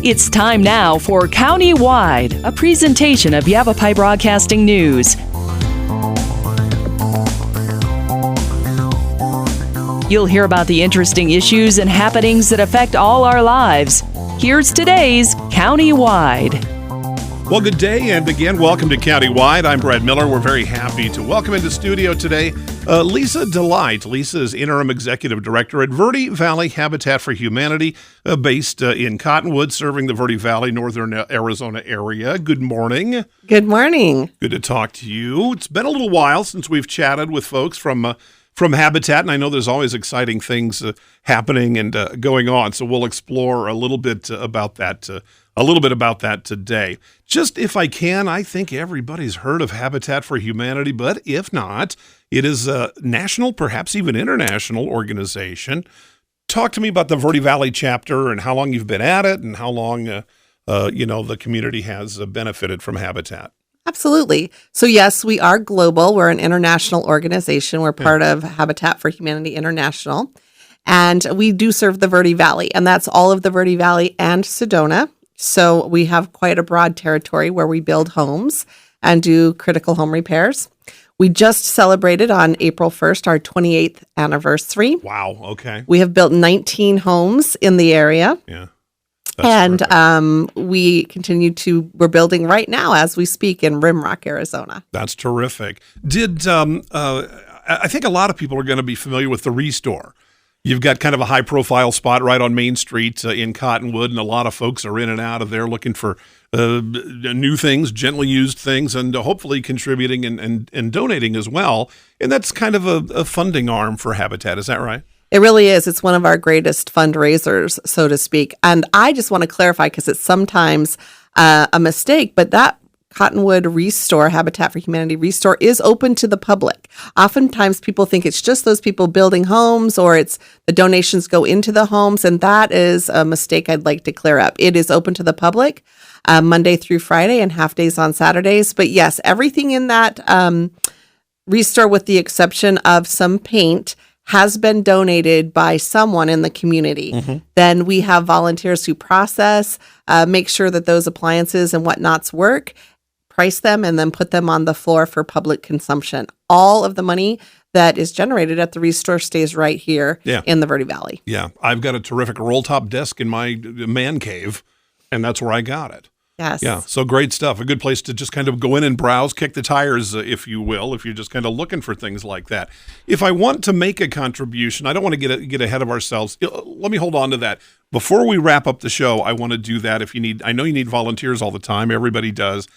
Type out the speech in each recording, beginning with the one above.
It's time now for County-Wide, a presentation of Yavapai Broadcasting News. You'll hear about the interesting issues and happenings that affect all our lives. Here's today's County-Wide. Well, good day, and again, welcome to County-Wide. I'm Brad Miller. We're very happy to welcome into studio today Lisa Delight. Lisa is Interim Executive Director at Verde Valley Habitat for Humanity, based in Cottonwood, serving the Verde Valley, northern Arizona area. Good morning. Good morning. Good to talk to you. It's been a little while since we've chatted with folks from Habitat, and I know there's always exciting things happening and going on, so we'll explore a little bit about that today. Just if I can, I think everybody's heard of Habitat for Humanity, but if not, it is a national, perhaps even international organization. Talk to me about the Verde Valley chapter and how long you've been at it and how long the community has benefited from Habitat. Absolutely. So yes, we are global. We're an international organization. We're part of Habitat for Humanity International, and we do serve the Verde Valley, and that's all of the Verde Valley and Sedona. So we have quite a broad territory where we build homes and do critical home repairs. We just celebrated on April 1st our 28th anniversary. Wow, okay. We have built 19 homes in the area. Yeah. And we're building right now as we speak in Rimrock, Arizona. That's terrific. I think a lot of people are going to be familiar with the Restore. You've got kind of a high-profile spot right on Main Street in Cottonwood, and a lot of folks are in and out of there looking for new things, gently used things, and hopefully contributing and donating as well. And that's kind of a funding arm for Habitat. Is that right? It really is. It's one of our greatest fundraisers, so to speak. And I just want to clarify, because it's sometimes a mistake, but that Cottonwood Restore, Habitat for Humanity Restore, is open to the public. Oftentimes people think it's just those people building homes, or it's the donations go into the homes, and that is a mistake I'd like to clear up. It is open to the public Monday through Friday and half days on Saturdays. But yes, everything in that Restore, with the exception of some paint, has been donated by someone in the community. Mm-hmm. Then we have volunteers who process, make sure that those appliances and whatnots work, price them, and then put them on the floor for public consumption. All of the money that is generated at the Restore stays right here in the Verde Valley. Yeah, I've got a terrific roll-top desk in my man cave, and that's where I got it. Yes. Yeah, so great stuff. A good place to just kind of go in and browse, kick the tires, if you will, if you're just kind of looking for things like that. If I want to make a contribution, I don't want to get ahead of ourselves. Let me hold on to that. Before we wrap up the show, I want to do that. I know you need volunteers all the time. Everybody does.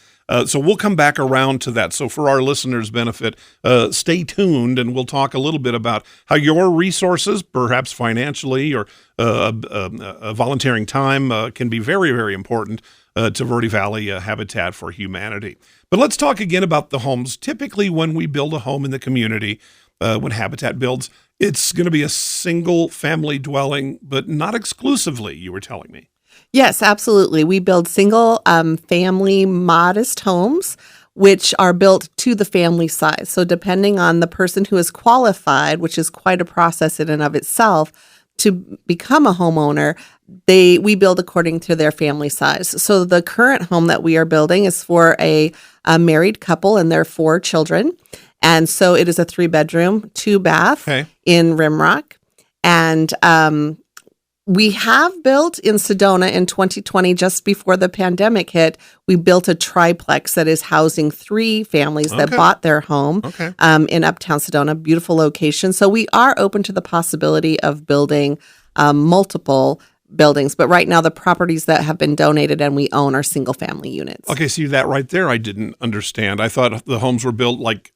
So we'll come back around to that. So for our listeners' benefit, stay tuned, and we'll talk a little bit about how your resources, perhaps financially or volunteering time, can be very, very important to Verde Valley Habitat for Humanity. But let's talk again about the homes. Typically, when we build a home in the community, when Habitat builds, it's going to be a single family dwelling, but not exclusively, you were telling me. Yes, absolutely. We build single family modest homes, which are built to the family size. So depending on the person who is qualified, which is quite a process in and of itself, to become a homeowner, we build according to their family size. So the current home that we are building is for a married couple and their 4 children. And so it is a 3-bedroom, 2-bath in Rimrock. And we have built in Sedona in 2020, just before the pandemic hit, we built a triplex that is housing 3 families that bought their home in Uptown Sedona, beautiful location. So we are open to the possibility of building multiple buildings. But right now, the properties that have been donated and we own are single family units. Okay, see that right there, I didn't understand. I thought the homes were built like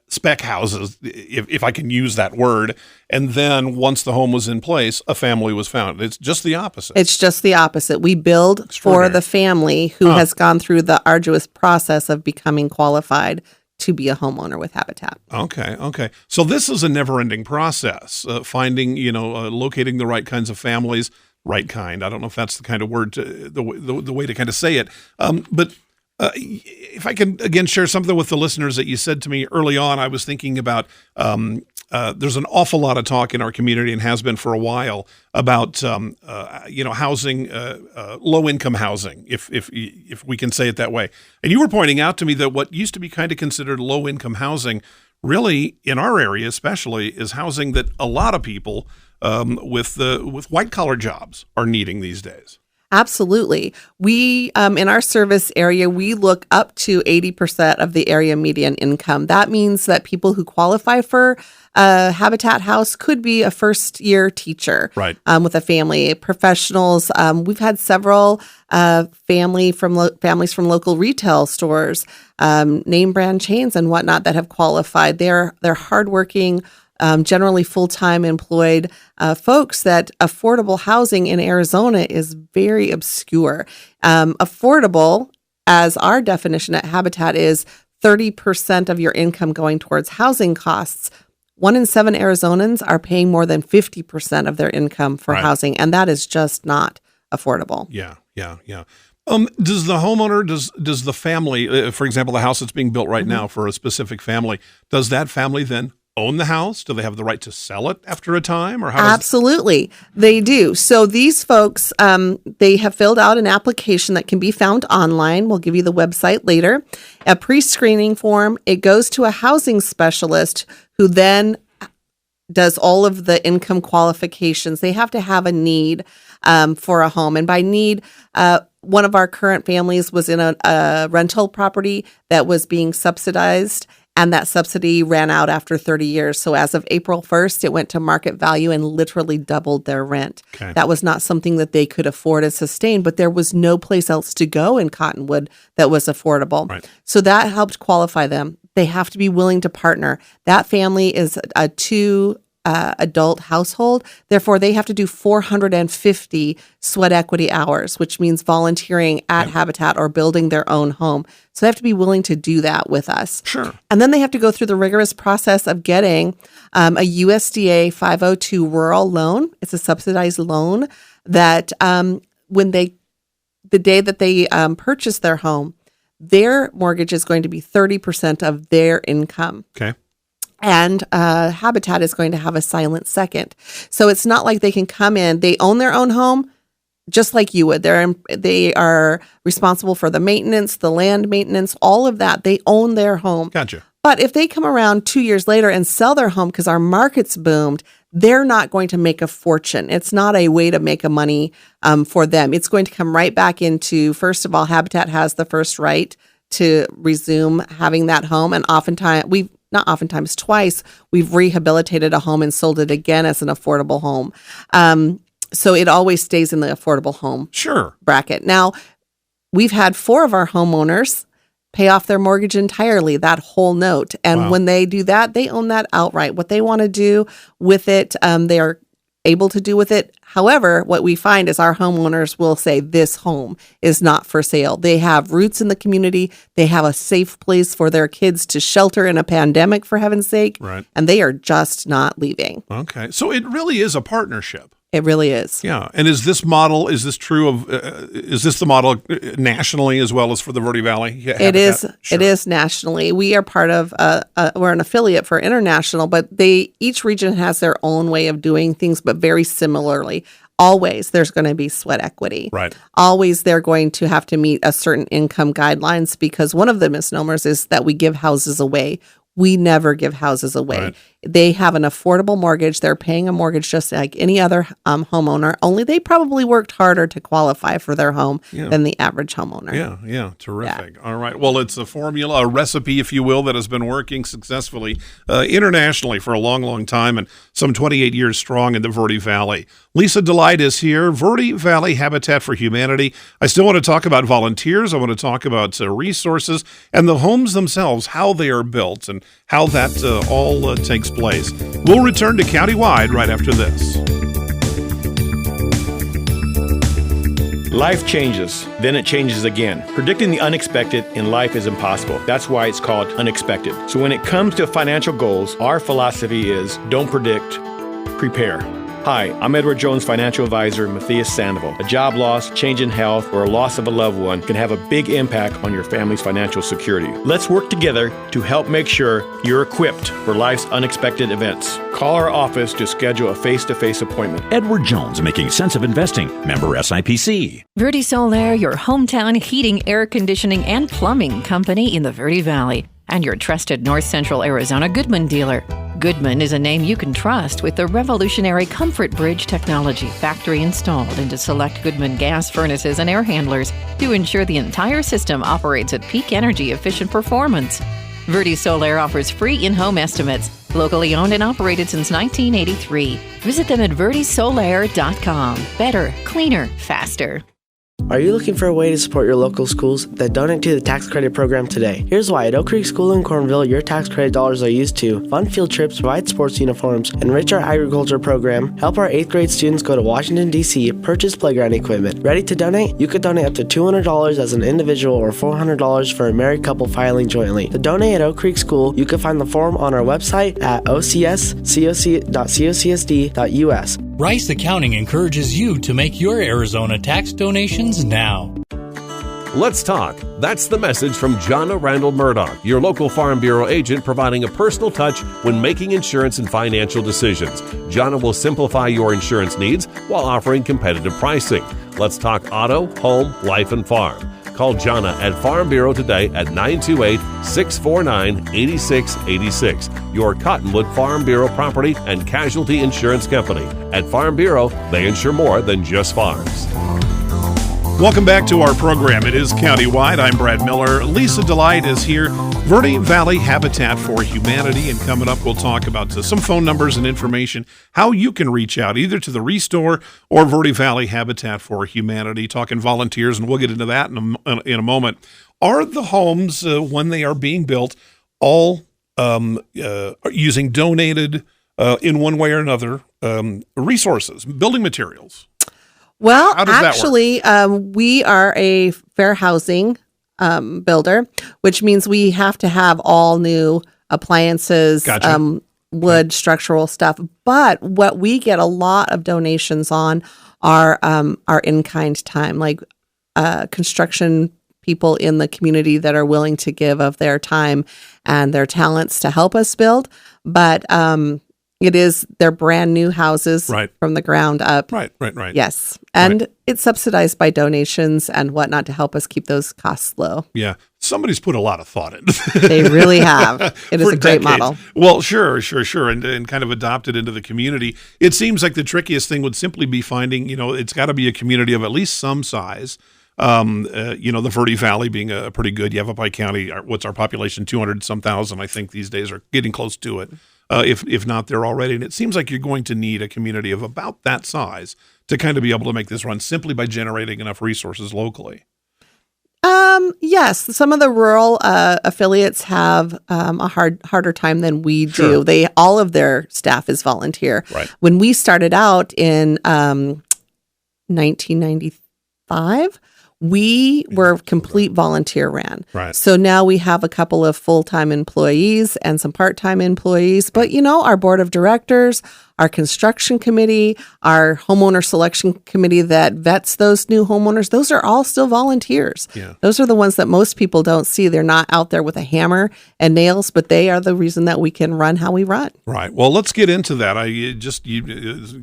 spec houses, if I can use that word, and then once the home was in place, a family was found. It's just the opposite. It's just the opposite. We build for the family who has gone through the arduous process of becoming qualified to be a homeowner with Habitat. Okay. So this is a never-ending process, finding, locating the right kinds of families, right kind. I don't know if that's the kind of word, the way to kind of say it, but if I can, again, share something with the listeners that you said to me early on, I was thinking about there's an awful lot of talk in our community, and has been for a while, about housing, low-income housing, if we can say it that way. And you were pointing out to me that what used to be kind of considered low-income housing, really in our area especially, is housing that a lot of people with white-collar jobs are needing these days. Absolutely. We, in our service area, we look up to 80% of the area median income. That means that people who qualify for a Habitat house could be a first-year teacher, right, with a family, professionals. We've had several families from local retail stores, name brand chains and whatnot that have qualified. They're hardworking, generally full-time employed folks. That affordable housing in Arizona is very obscure. Affordable, as our definition at Habitat, is 30% of your income going towards housing costs. 1 in 7 Arizonans are paying more than 50% of their income for housing, and that is just not affordable. Yeah. Does the homeowner, does the family, for example, the house that's being built right now for a specific family, does that family then own the house? Do they have the right to sell it after a time, or how? Absolutely, they do. So these folks, they have filled out an application that can be found online. We'll give you the website later. A pre-screening form. It goes to a housing specialist who then does all of the income qualifications. They have to have a need for a home, and by need, one of our current families was in a rental property that was being subsidized, and that subsidy ran out after 30 years. So as of April 1st, it went to market value and literally doubled their rent. Okay. That was not something that they could afford and sustain, but there was no place else to go in Cottonwood that was affordable. Right. So that helped qualify them. They have to be willing to partner. That family is a 2 adult household. Therefore, they have to do 450 sweat equity hours, which means volunteering at Habitat or building their own home. So they have to be willing to do that with us. Sure. And then they have to go through the rigorous process of getting a USDA 502 rural loan. It's a subsidized loan that the day that they purchase their home, their mortgage is going to be 30% of their income. Okay. And Habitat is going to have a silent second. So it's not like they can come in, they own their own home, just like you would. They are responsible for the maintenance, the land maintenance, all of that. They own their home. Gotcha. But if they come around 2 years later and sell their home because our market's boomed, they're not going to make a fortune. It's not a way to make a money for them. It's going to come right back into, first of all, Habitat has the first right to resume having that home. And twice, we've rehabilitated a home and sold it again as an affordable home. So it always stays in the affordable home bracket. Now, we've had 4 of our homeowners pay off their mortgage entirely, that whole note. And when they do that, they own that outright. What they want to do with it, they are able to do with it. However, what we find is our homeowners will say this home is not for sale. They have roots in the community. They have a safe place for their kids to shelter in a pandemic, for heaven's sake. Right. And they are just not leaving. Okay. So it really is a partnership. It really is. Yeah. And is this the model nationally as well as for the Verde Valley? Yeah, it is. Sure. It is nationally. We are part of, we're an affiliate for international, but each region has their own way of doing things, but very similarly. Always there's going to be sweat equity. Right. Always they're going to have to meet a certain income guidelines, because one of the misnomers is that we give houses away. We never give houses away. Right. They have an affordable mortgage. They're paying a mortgage just like any other homeowner, only they probably worked harder to qualify for their home than the average homeowner. Yeah. Terrific. Yeah. All right. Well, it's a formula, a recipe, if you will, that has been working successfully internationally for a long, long time, and some 28 years strong in the Verde Valley. Lisa Delight is here, Verde Valley Habitat for Humanity. I still want to talk about volunteers. I want to talk about resources and the homes themselves, how they are built and how that all takes place. We'll return to Countywide right after this. Life changes, then it changes again. Predicting the unexpected in life is impossible. That's why it's called unexpected. So when it comes to financial goals, our philosophy is don't predict, prepare. Hi, I'm Edward Jones Financial Advisor Matthias Sandoval. A job loss, change in health, or a loss of a loved one can have a big impact on your family's financial security. Let's work together to help make sure you're equipped for life's unexpected events. Call our office to schedule a face-to-face appointment. Edward Jones, making sense of investing. Member SIPC. Verde Solar, your hometown heating, air conditioning, and plumbing company in the Verde Valley, and your trusted North Central Arizona Goodman dealer. Goodman is a name you can trust with the revolutionary Comfort Bridge technology factory installed into select Goodman gas furnaces and air handlers to ensure the entire system operates at peak energy efficient performance. Verde Solar offers free in-home estimates, locally owned and operated since 1983. Visit them at verdesolar.com. Better, cleaner, faster. Are you looking for a way to support your local schools? Then donate to the tax credit program today. Here's why. At Oak Creek School in Cornville, your tax credit dollars are used to fund field trips, provide sports uniforms, enrich our agriculture program, help our 8th grade students go to Washington, D.C., purchase playground equipment. Ready to donate? You could donate up to $200 as an individual or $400 for a married couple filing jointly. To donate at Oak Creek School, you can find the form on our website at ocs.cocsd.us. Rice Accounting encourages you to make your Arizona tax donations now. Let's talk. That's the message from Jonna Randall Murdoch, your local Farm Bureau agent, providing a personal touch when making insurance and financial decisions. Jonna will simplify your insurance needs while offering competitive pricing. Let's talk auto, home, life, and farm. Call Jonna at Farm Bureau today at 928-649-8686. Your Cottonwood Farm Bureau property and casualty insurance company. At Farm Bureau, they insure more than just farms. Welcome back to our program. It is Countywide. I'm Brad Miller. Lisa Delight is here. Verde Valley Habitat for Humanity. And coming up, we'll talk about some phone numbers and information, how you can reach out either to the Restore or Verde Valley Habitat for Humanity. Talking volunteers, and we'll get into that in a moment. Are the homes, when they are being built, all using donated, in one way or another, resources, building materials? Well, actually, we are a fair housing builder, which means we have to have all new appliances, Gotcha. Wood, structural stuff. But what we get a lot of donations on are in-kind time, like construction people in the community that are willing to give of their time and their talents to help us build. But they're brand new houses from the ground up. Right. Yes. And it's subsidized by donations and whatnot to help us keep those costs low. Yeah. Somebody's put a lot of thought into this. They really have. It is a great model. Well, sure. And kind of adopted into the community. It seems like the trickiest thing would simply be finding, it's got to be a community of at least some size. The Verde Valley being a pretty good, Yavapai County, what's our population? 200-some thousand, I think these days, are getting close to it. If not there already. And it seems like you're going to need a community of about that size to kind of be able to make this run simply by generating enough resources locally. Yes, some of the rural affiliates have a harder time than we Sure. do. All of their staff is volunteer. Right. When we started out in 1995, we were complete volunteer ran. Right. So now we have a couple of full-time employees and some part-time employees. But, our board of directors, our construction committee, our homeowner selection committee that vets those new homeowners, those are all still volunteers. Yeah. Those are the ones that most people don't see. They're not out there with a hammer and nails, but they are the reason that we can run how we run. Right. Well, let's get into that.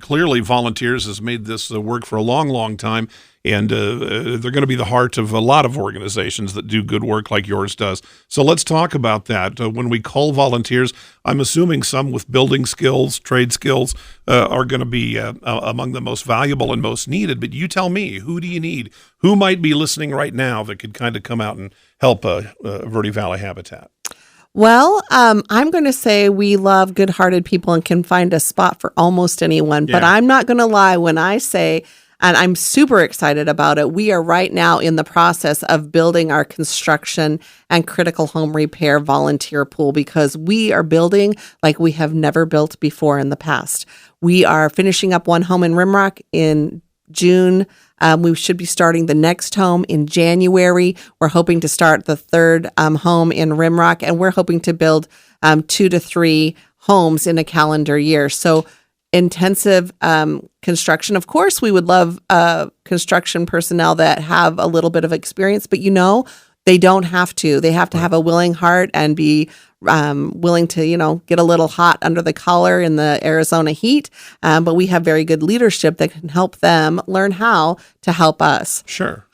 Clearly volunteers has made this work for a long, long time. And they're going to be the heart of a lot of organizations that do good work like yours does. So let's talk about that. When we call volunteers, I'm assuming some with building skills, trade skills, are going to be among the most valuable and most needed. But you tell me, who do you need? Who might be listening right now that could kind of come out and help Verde Valley Habitat? Well, I'm going to say we love good-hearted people and can find a spot for almost anyone. Yeah. But I'm not going to lie when I say, and I'm super excited about it, we are right now in the process of building our construction and critical home repair volunteer pool because we are building like we have never built before in the past. We are finishing up one home in Rimrock in June. We should be starting the next home in January. We're hoping to start the third home in Rimrock, and we're hoping to build 2 to 3 homes in a calendar year. So intensive construction. Of course, we would love construction personnel that have a little bit of experience, but they don't have to. They have to have a willing heart and be willing to, get a little hot under the collar in the Arizona heat. But we have very good leadership that can help them learn how to help us. Sure.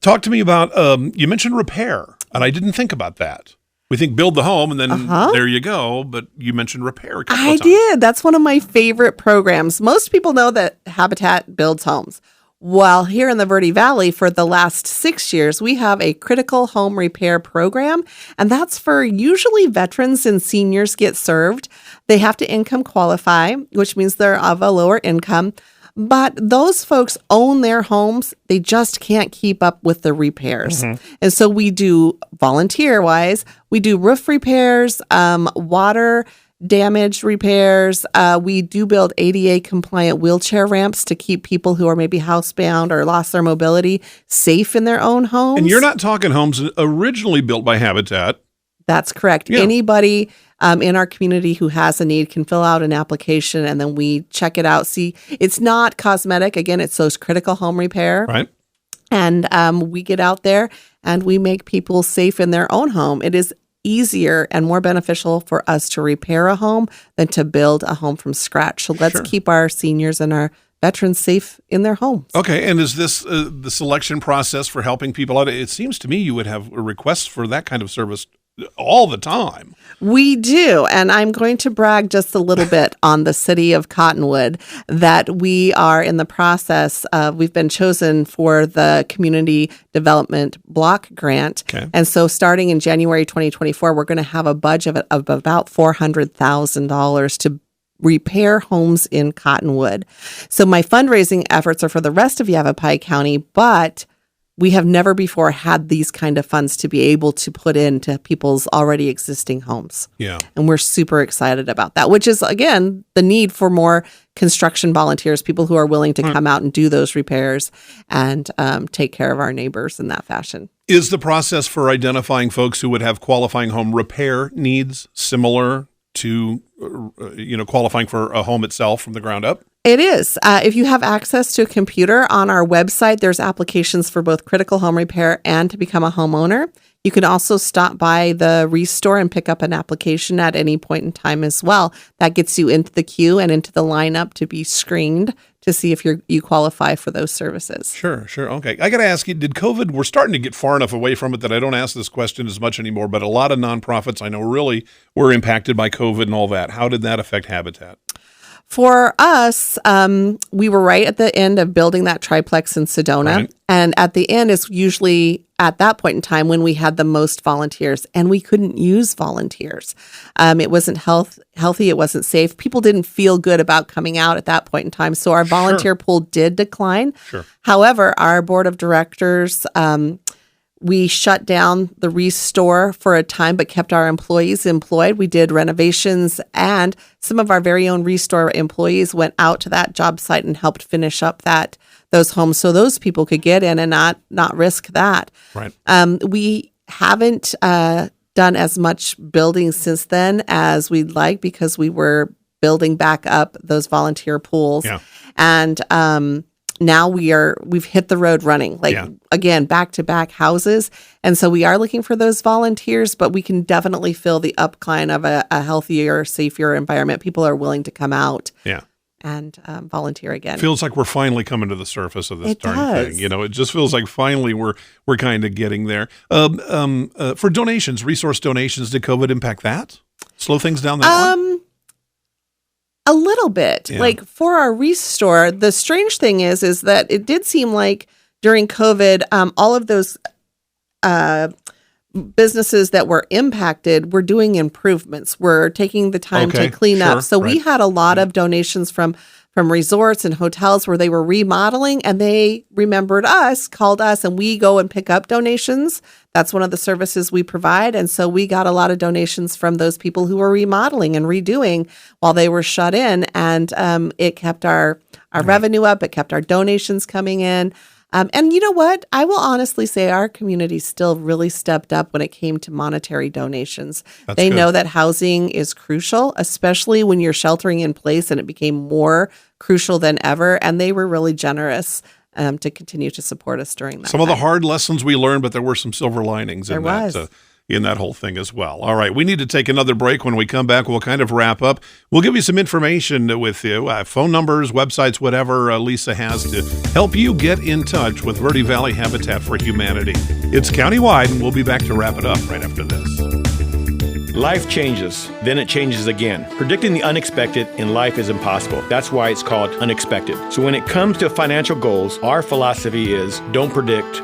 Talk to me about, you mentioned repair, and I didn't think about that. We think build the home and then there you go, but you mentioned repair a couple of times. I did. That's one of my favorite programs. Most people know that Habitat builds homes. While here in the Verde Valley for the last 6 years, we have a critical home repair program, and that's for usually veterans and seniors get served. They have to income qualify, which means they're of a lower income. But those folks own their homes. They just can't keep up with the repairs. And so we do volunteer-wise, we do roof repairs, water damage repairs. We do build ADA compliant wheelchair ramps to keep people who are maybe housebound or lost their mobility safe in their own homes. And you're not talking homes originally built by Habitat. That's correct. Yeah. Anybody in our community who has a need can fill out an application, and then we check it out. See, it's not cosmetic. Again, it's those critical home repair. Right. And we get out there and we make people safe in their own home. It is easier and more beneficial for us to repair a home than to build a home from scratch. So let's keep our seniors and our veterans safe in their homes. Okay, and is this the selection process for helping people out? It seems to me you would have requests for that kind of service all the time. We do, and I'm going to brag just a little bit on the city of Cottonwood that we are in the process of, we've been chosen for the Community Development Block Grant. Okay. And so starting in January 2024, we're going to have a budget of about $400,000 to repair homes in Cottonwood. So my fundraising efforts are for the rest of Yavapai County, but we have never before had these kind of funds to be able to put into people's already existing homes. Yeah. And we're super excited about that, which is, again, the need for more construction volunteers, people who are willing to come out and do those repairs and take care of our neighbors in that fashion. Is the process for identifying folks who would have qualifying home repair needs similar to, qualifying for a home itself from the ground up? It is. If you have access to a computer on our website, there's applications for both critical home repair and to become a homeowner. You can also stop by the Restore and pick up an application at any point in time as well. That gets you into the queue and into the lineup to be screened to see if you qualify for those services. Sure. Okay. I got to ask you, did COVID, we're starting to get far enough away from it that I don't ask this question as much anymore, but a lot of nonprofits I know really were impacted by COVID and all that. How did that affect Habitat? For us, we were right at the end of building that triplex in Sedona. Right. And at the end is usually at that point in time when we had the most volunteers, and we couldn't use volunteers. It wasn't healthy. It wasn't safe. People didn't feel good about coming out at that point in time. So our volunteer pool did decline. Sure. However, our board of directors, we shut down the Restore for a time, but kept our employees employed. We did renovations, and some of our very own Restore employees went out to that job site and helped finish up those homes so those people could get in and not risk that. Right. We haven't done as much building since then as we'd like because we were building back up those volunteer pools. Yeah. And now we've hit the road running, again, back-to-back houses. And so we are looking for those volunteers, but we can definitely feel the upcline of a healthier, safer environment. People are willing to come out and volunteer again. Feels like we're finally coming to the surface of this It darn does. thing. It just feels like finally we're kind of getting there. For donations, resource donations, did COVID impact that? Slow things down that way? A little bit. Yeah. Like for our Restore, the strange thing is that it did seem like during COVID, all of those businesses that were impacted were doing improvements. We're taking the time to clean up. So we had a lot of donations from resorts and hotels where they were remodeling, and they remembered us, called us, and we go and pick up donations. That's one of the services we provide. And so we got a lot of donations from those people who were remodeling and redoing while they were shut in. And it kept our revenue up. It kept our donations coming in. And you know what? I will honestly say our community still really stepped up when it came to monetary donations. They know that housing is crucial, especially when you're sheltering in place, and it became more crucial than ever. And they were really generous to continue to support us during that. Some of the hard lessons we learned, but there were some silver linings in that whole thing as well. All right, we need to take another break. When we come back, we'll kind of wrap up. We'll give you some information with you, phone numbers, websites, whatever Lisa has to help you get in touch with Verde Valley Habitat for Humanity. It's countywide, and we'll be back to wrap it up right after this. Life changes, then it changes again. Predicting the unexpected in life is impossible. That's why it's called unexpected. So when it comes to financial goals, our philosophy is don't predict,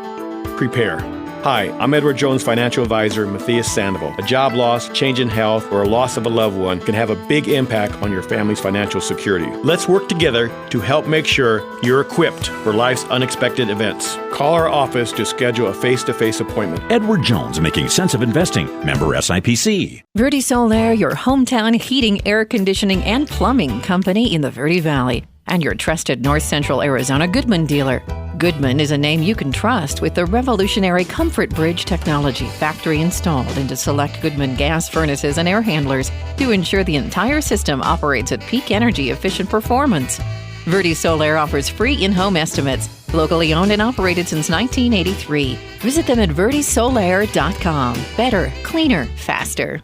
prepare. Hi, I'm Edward Jones financial advisor Matthias Sandoval. A job loss, change in health, or a loss of a loved one can have a big impact on your family's financial security. Let's work together to help make sure you're equipped for life's unexpected events. Call our office to schedule a face-to-face appointment. Edward Jones, making sense of investing. Member SIPC. Verde Solaire, your hometown heating, air conditioning, and plumbing company in the Verde Valley, and your trusted North Central Arizona Goodman dealer. Goodman is a name you can trust with the revolutionary Comfort Bridge technology factory installed into select Goodman gas furnaces and air handlers to ensure the entire system operates at peak energy efficient performance. Verde Solaire offers free in-home estimates, locally owned and operated since 1983. Visit them at verdesolaire.com. Better, cleaner, faster.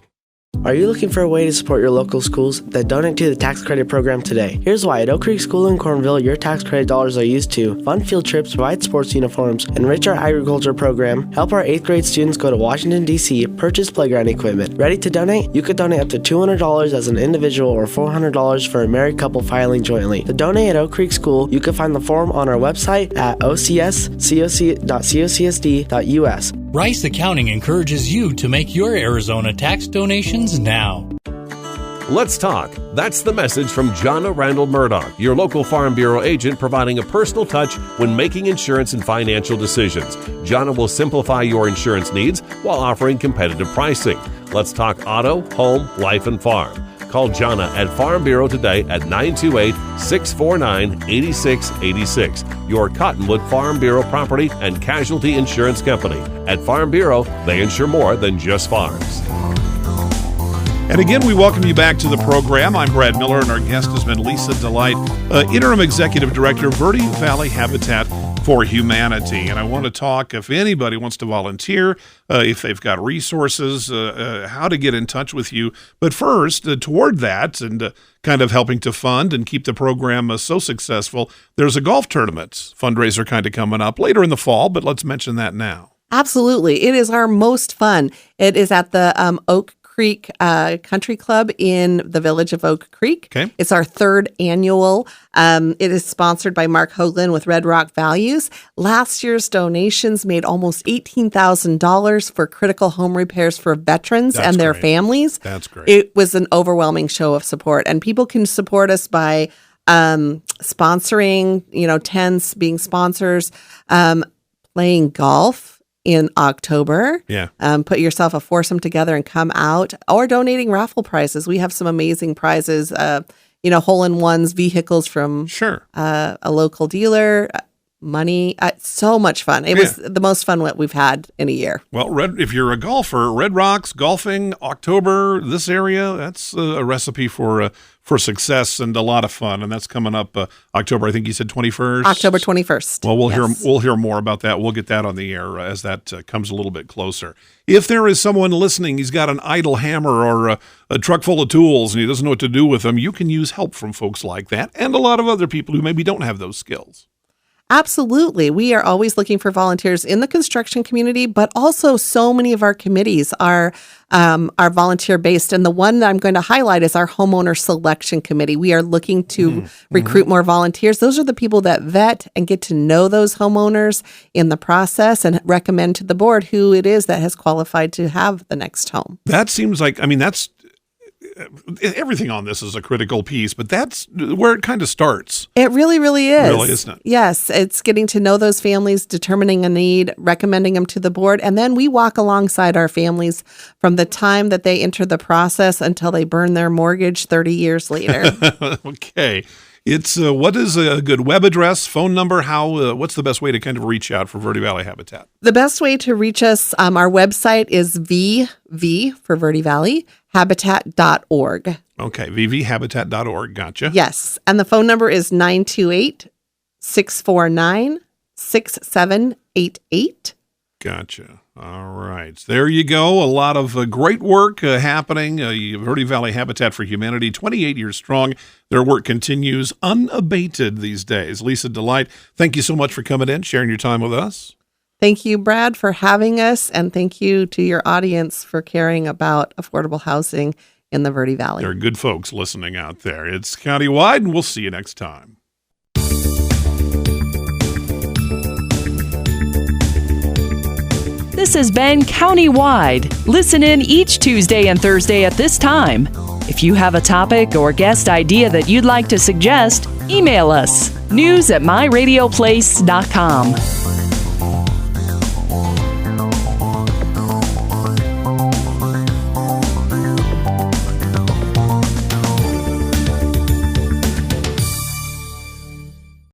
Are you looking for a way to support your local schools? Then donate to the tax credit program today. Here's why. At Oak Creek School in Cornville, your tax credit dollars are used to fund field trips, provide sports uniforms, enrich our agriculture program, help our 8th grade students go to Washington, D.C., purchase playground equipment. Ready to donate? You could donate up to $200 as an individual or $400 for a married couple filing jointly. To donate at Oak Creek School, you can find the form on our website at ocs.cocsd.us. Rice Accounting encourages you to make your Arizona tax donations now. Let's talk. That's the message from Jonna Randall Murdoch, your local Farm Bureau agent, providing a personal touch when making insurance and financial decisions. Jonna will simplify your insurance needs while offering competitive pricing. Let's talk auto, home, life, and farm. Call Jonna at Farm Bureau today at 928-649-8686. Your Cottonwood Farm Bureau property and casualty insurance company. At Farm Bureau, they insure more than just farms. And again, we welcome you back to the program. I'm Brad Miller, and our guest has been Lisa Delight, Interim Executive Director, Verde Valley Habitat for Humanity. And I want to talk, if anybody wants to volunteer, if they've got resources, how to get in touch with you. But first, toward that and kind of helping to fund and keep the program so successful, there's a golf tournament fundraiser kind of coming up later in the fall, but let's mention that now. Absolutely. It is our most fun. It is at the Oak Creek Country Club in the village of Oak Creek. Okay. It's our 3rd annual. It is sponsored by Mark Hoagland with Red Rock Values. Last year's donations made almost $18,000 for critical home repairs for veterans and their families. That's great. It was an overwhelming show of support, and people can support us by sponsoring, tents being sponsors, playing golf in October. Yeah. Put yourself a foursome together and come out, or donating raffle prizes. We have some amazing prizes, hole-in-ones, vehicles from a local dealer, money. So much fun. It was the most fun we've had in a year. Well, if you're a golfer, Red Rocks, golfing, October, this area, that's a recipe for success and a lot of fun. And that's coming up October, I think you said 21st? October 21st. Well, we'll hear more about that. We'll get that on the air as that comes a little bit closer. If there is someone listening, he's got an idle hammer or a truck full of tools and he doesn't know what to do with them, you can use help from folks like that and a lot of other people who maybe don't have those skills. Absolutely. We are always looking for volunteers in the construction community, but also so many of our committees are volunteer based. And the one that I'm going to highlight is our homeowner selection committee. We are looking to recruit more volunteers. Those are the people that vet and get to know those homeowners in the process and recommend to the board who it is that has qualified to have the next home. That seems like, that's everything on this is a critical piece, but that's where it kind of starts. It really, really is. Really, isn't it? Yes. It's getting to know those families, determining a need, recommending them to the board, and then we walk alongside our families from the time that they enter the process until they burn their mortgage 30 years later. Okay. It's what is a good web address, phone number? What's the best way to kind of reach out for Verde Valley Habitat? The best way to reach us, our website is VV for Verde Valley, habitat.org. Okay, vvhabitat.org. Gotcha. Yes. And the phone number is 928-649-6788. Gotcha. All right. There you go. A lot of great work happening. Verde Valley Habitat for Humanity, 28 years strong. Their work continues unabated these days. Lisa Delight, thank you so much for coming in, sharing your time with us. Thank you, Brad, for having us. And thank you to your audience for caring about affordable housing in the Verde Valley. There are good folks listening out there. It's countywide, and we'll see you next time. This has been Countywide. Listen in each Tuesday and Thursday at this time. If you have a topic or guest idea that you'd like to suggest, email us, news@myradioplace.com.